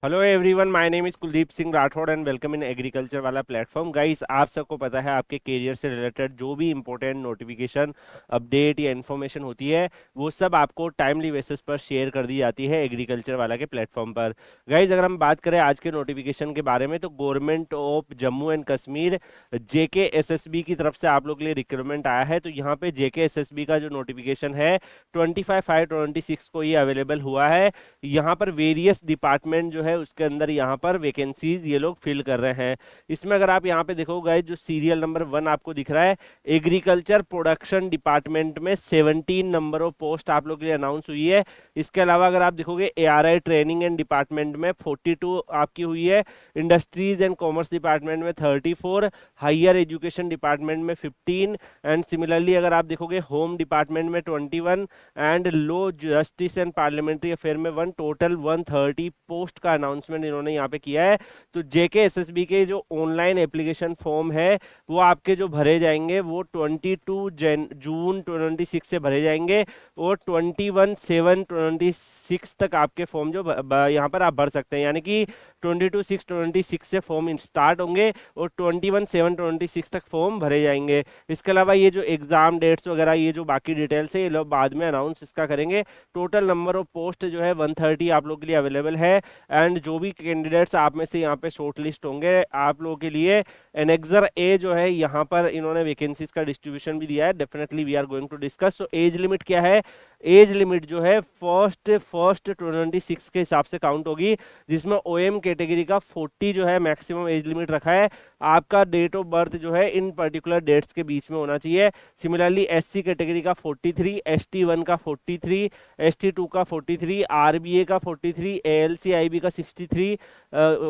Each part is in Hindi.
Hello everyone, my name is Kuldeep Singh Rathore and welcome in agriculture वाला प्लेटफॉर्म। गाइस, आप सबको पता है आपके करियर से रिलेटेड जो भी इंपॉर्टेंट नोटिफिकेशन, अपडेट या इन्फॉर्मेशन होती है वो सब आपको टाइमली बेसिस पर शेयर कर दी जाती है एग्रीकल्चर वाला के प्लेटफॉर्म पर। गाइस, अगर हम बात करें आज के नोटिफिकेशन के बारे में तो government of Jammu and Kashmir JKSSB की तरफ से आप लोग के लिए रिक्रूटमेंट आया है। तो यहाँ पे JKSSB का जो नोटिफिकेशन है 25/5/26 को ये अवेलेबल हुआ है। यहाँ पर वेरियस डिपार्टमेंट जो है उसके अंदर यहाँ पर वैकेंसीज ये लोग फिल कर रहे हैं। इसमें अगर आप यहाँ पे देखोगे जो सीरियल नंबर 1 आपको दिख रहा है, एग्रीकल्चर प्रोडक्शन डिपार्टमेंट में 17 नंबर ऑफ पोस्ट आप लोग के लिए अनाउंस हुई है। इसके अलावा अगर आप देखोगे ARI ट्रेनिंग एंड डिपार्टमेंट में 42 आपकी हुई है, इंडस्ट्रीज एंड कॉमर्स डिपार्टमेंट में 34, हायर एजुकेशन डिपार्टमेंट में 15 एंड सिमिलरली अगर आप देखोगे होम डिपार्टमेंट में 21 and low justice and parliamentary affair में 1, टोटल 130 पोस्ट का अनाउंसमेंट इन्होंने यहाँ पे किया है। तो JKSSB के जो ऑनलाइन एप्लीकेशन फॉर्म है वो आपके जो भरे जाएंगे वो 22 जून 26 से भरे जाएंगे और 21/7/26 तक आपके फॉर्म जो यहाँ पर आप भर सकते हैं, यानी कि 22/6/26 से फॉर्म स्टार्ट होंगे और 21/7/26 तक फॉर्म भरे जाएंगे। इसके अलावा ये जो एग्जाम डेट्स वगैरह ये जो बाकी डिटेल्स है ये लोग बाद में अनाउंस इसका करेंगे। टोटल नंबर ऑफ पोस्ट जो है 130 आप लोग के लिए अवेलेबल है एंड जो भी कैंडिडेट्स आप में से यहाँ पे शॉर्ट लिस्ट होंगे आप लोगों के लिए एनेक्सर ए जो है यहाँ पर इन्होंने वैकेंसीज का डिस्ट्रीब्यूशन भी दिया है। Definitely we are going to discuss. So age limit क्या है? एज लिमिट जो है फर्स्ट फर्स्ट 26 के हिसाब से काउंट होगी, जिसमें OM कैटेगरी का 40 जो है मैक्सिमम एज लिमिट रखा है। आपका डेट ऑफ बर्थ जो है इन पर्टिकुलर डेट्स के बीच में होना चाहिए। सिमिलरली SC कैटेगरी का 43, ST1 का 43, ST2 का 43, RBA का 43, ALC-IB का 63,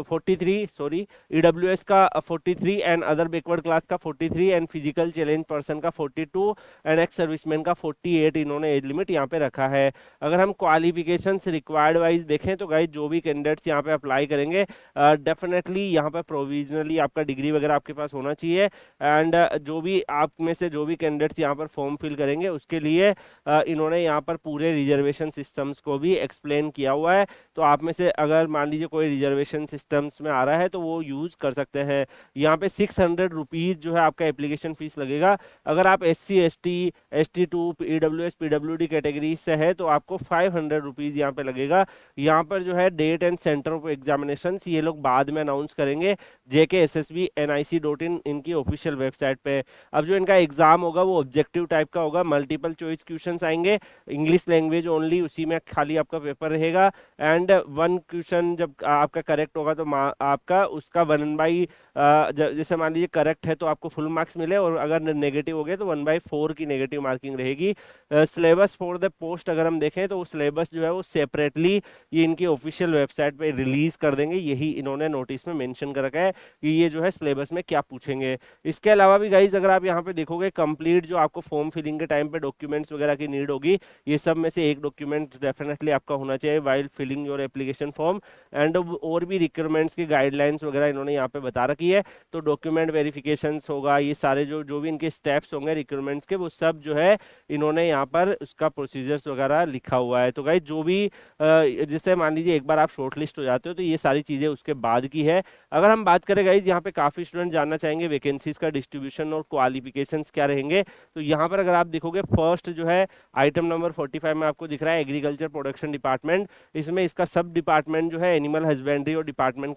43 सॉरी, EWS का 43 एंड अदर बैकवर्ड क्लास का 43 एंड फिजिकल चैलेंज पर्सन का 42 एंड एक्स सर्विसमैन का 48 इन्होंने एज लिमिट यहाँ पे रखा है। अगर हम क्वालिफिकेशंस रिक्वायर्ड वाइज देखें तो गाइस जो भी कैंडिडेट्स यहाँ पे अप्लाई करेंगे डेफिनेटली यहाँ पर प्रोविजनली आपका डिग्री वगैरह आपके पास होना चाहिए एंड जो भी आप में से जो भी कैंडिडेट्स यहाँ पर फॉर्म फिल करेंगे उसके लिए इन्होंने यहाँ पर पूरे रिजर्वेशन सिस्टम्स को भी एक्सप्लेन किया हुआ है। तो आप में से अगर मान लीजिए कोई रिजर्वेशन सिस्टम्स में आ रहा है तो वो यूज कर सकते हैं। यहाँ पे 600 रुपीज जो है आपका एप्लीकेशन फीस लगेगा। अगर आप SC ST ST2 EWS PWD category से है तो आपको 500 रुपीज यहाँ पे लगेगा। यहाँ पर जो है date and centre of examination ये लोग बाद में अनाउंस करेंगे JKSSB nic.in इनकी ऑफिशियल वेबसाइट पे। अब जो इनका एग्जाम होगा वो ऑब्जेक्टिव टाइप का होगा, मल्टीपल चॉइस क्वेश्चंस आएंगे, इंग्लिश लैंग्वेज ओनली, उसी में खाली आपका पेपर रहेगा एंड 1 क्वेश्चन जब आपका करेक्ट होगा तो आपका उसका 1/, जैसे मान लीजिए करेक्ट है तो आपको फुल मार्क्स मिले और अगर नेगेटिव हो गए तो 1/4 की नेगेटिव मार्किंग रहेगी। सिलेबस फॉर द पोस्ट अगर हम देखें तो सिलेबस जो है वो सेपरेटली ये इनकी ऑफिशियल वेबसाइट पे रिलीज कर देंगे, यही इन्होंने नोटिस में मेंशन कर रखा है कि ये जो है सिलेबस में क्या पूछेंगे। इसके अलावा भी गाइज अगर आप यहाँ पे देखोगे कंप्लीट जो आपको फॉर्म फिलिंग के टाइम पे डॉक्यूमेंट्स वगैरह की नीड होगी, ये सब में से एक डॉक्यूमेंट डेफिनेटली आपका होना चाहिए while filling your application form and और भी रिक्वायरमेंट्स की गाइडलाइंस वगैरह इन्होंने यहाँ पे बता रखी है। तो डॉक्यूमेंट वेरिफिकेशंस होगा, ये सारे जो जो भी इनके स्टेप्स होंगे रिक्वायरमेंट्स के वो सब जो है इन्होंने यहाँ पर उसका प्रोसीजर्स वगैरह लिखा हुआ है। तो गाइज जो भी जैसे मान लीजिए एक बार आप शॉर्ट लिस्ट हो जाते हो तो ये सारी चीजें उसके बाद की है। अगर हम बात करें गाइज यहाँ पे काफी स्टूडेंट जानना चाहेंगे वैकेंसीज का डिस्ट्रीब्यूशन और क्वालिफिकेशंस क्या रहेंगे। तो यहाँ पर अगर आप देखोगे फर्स्ट जो है आइटम नंबर 45 में आपको दिख रहा है एग्रीकल्चर प्रोडक्शन डिपार्टमेंट। इसमें इसका सब डिपार्टमेंट जो है एनिमल हस्बेंड्री और डिपार्टमेंट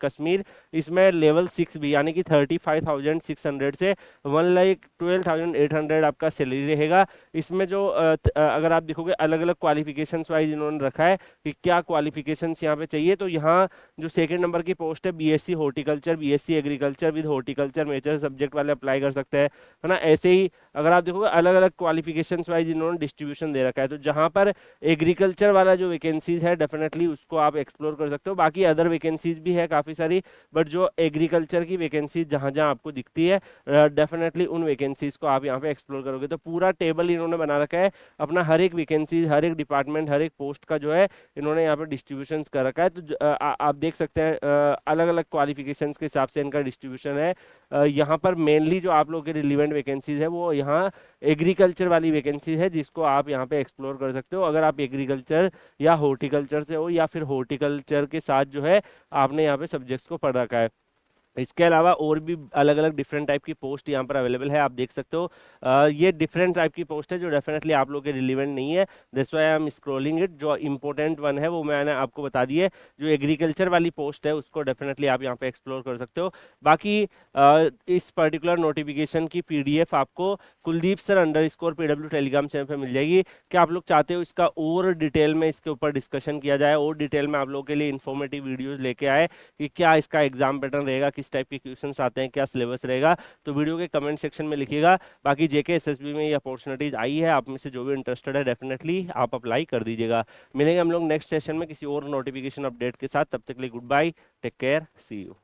कश्मीर, इसमें लेवल 6 भी यानी कि 35,600 से 1,12,800 आपका सैलरी रहेगा। इसमें जो अगर आप देखोगे अलग अलग क्वालिफिकेशंस वाइज इन्होंने रखा है कि क्या क्वालिफिकेशंस यहाँ पे चाहिए। तो यहाँ जो सेकंड नंबर की पोस्ट है BSc horticulture, BSc agriculture with horticulture major subject वाले अप्लाई कर सकते हैं, है ना। ऐसे ही अगर आप देखोगे अलग अलग क्वालिफिकेशंस वाइज इन्होंने डिस्ट्रीब्यूशन दे रखा है। तो जहाँ पर एग्रीकल्चर वाला जो वैकेंसीज है डेफिनेटली उसको आप एक्सप्लोर कर सकते हो, बाकी अदर वैकेंसीज भी है काफ़ी सारी, बट जो एग्रीकल्चर की वैकेंसीज जहाँ जहाँ आपको दिखती है डेफिनेटली उन वैकेंसीज को आप यहाँ पे एक्सप्लोर करोगे। तो पूरा टेबल इन्होंने बना रखा है अपना, हर एक वैकेंसीज हर एक डिपार्टमेंट हर एक पोस्ट का जो है इन्होंने यहाँ पे डिस्ट्रीब्यूशन कर रखा है। तो आप देख सकते हैं अलग अलग क्वालिफिकेशंस के हिसाब से इनका डिस्ट्रीब्यूशन है। यहाँ पर मेनली जो आप लोगों के रिलीवेंट वैकेंसीज है वो यहाँ एग्रीकल्चर वाली वैकेंसी है, जिसको आप यहाँ पे एक्सप्लोर कर सकते हो। अगर आप एग्रीकल्चर या हॉर्टिकल्चर से हो, या फिर हॉर्टिकल्चर के साथ जो है आपने यहाँ पे सब्जेक्ट्स को पढ़ रखा है। इसके अलावा और भी अलग अलग डिफरेंट टाइप की पोस्ट यहाँ पर अवेलेबल है, आप देख सकते हो। ये डिफरेंट टाइप की पोस्ट है जो डेफिनेटली आप लोग के रिलेवेंट नहीं है, that's why I am scrolling it. जो इंपॉर्टेंट वन है वो मैंने आपको बता दी है। जो एग्रीकल्चर वाली पोस्ट है उसको डेफिनेटली आप यहाँ पे एक्सप्लोर कर सकते हो। बाकी इस पर्टिकुलर नोटिफिकेशन की पीडीएफ आपको Kuldeep sir _PW Telegram channel पे मिल जाएगी। क्या आप लोग चाहते हो इसका और डिटेल में इसके ऊपर डिस्कशन किया जाए, और डिटेल में आप लोगों के लिए इन्फॉर्मेटिव वीडियोज लेके आए कि क्या इसका एग्जाम पैटर्न रहेगा, किस टाइप के क्वेश्चंस आते हैं, क्या सिलेबस रहेगा, तो वीडियो के कमेंट सेक्शन में लिखिएगा। बाकी जेके एसएसबी में ये अपॉर्चुनिटीज आई है, आप में से जो भी इंटरेस्टेड है डेफिनेटली आप अप्लाई कर दीजिएगा। मिलेंगे हम लोग नेक्स्ट सेशन में किसी और नोटिफिकेशन अपडेट के साथ, तब तक के लिए good bye, take care, see you.